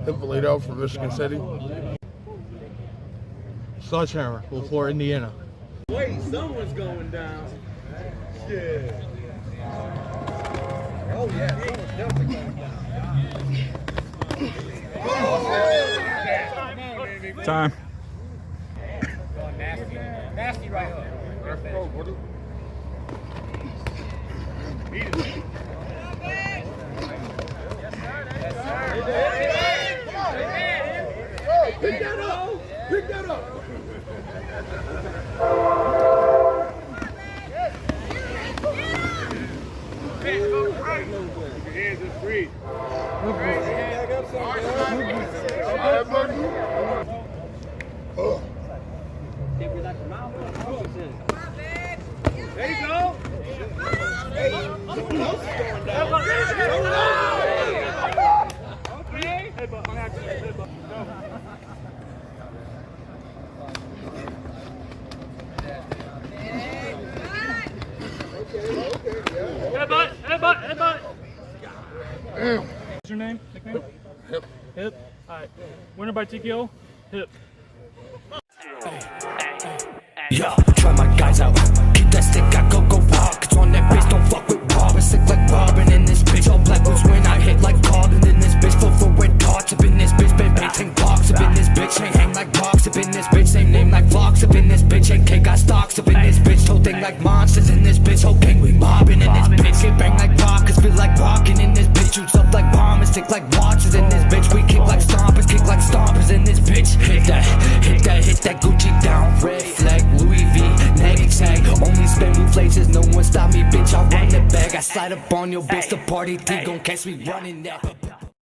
Hipolito from Michigan City. Sledgehammer, Laporte, Indiana. Wait, someone's going down. Shit. Oh yeah, someone's definitely going down. Time. Nasty. Nasty right hook. Beat it. Pick that up! Pick that up! Your hands is free. There you go! Hey, someone else is going down. Okay. Headbutt. Headbutt. No. Headbutt. What's your name? Nickname? Hip. Hip. Alright. Winner by TKO? Hip. Yeah, try my guys out. Keep that stick, I go wild. Cause on that bitch, don't fuck with Barber. Sick like Barber in this bitch. All black boots when I hit like Carlin in this bitch. Full for red darts up in this bitch. Tank box up in this bitch. Ain't hang like rocks up in this bitch. Same name like Vlogs up in this bitch. AK got stocks up in this bitch. Whole thing like monsters in this bitch. Whole gang we mobbing in this bitch. Get bang like rockers, feel like rocking in this bitch. Shoots up like bombers, stick like watches in this bitch. We kick like stompers in this bitch. Hit that Gucci down. Red flag, Louis V, nag tag. Only spend me places, no one stop me, bitch. I run the bag. I slide up on your bitch. The party, they gon' catch me running that.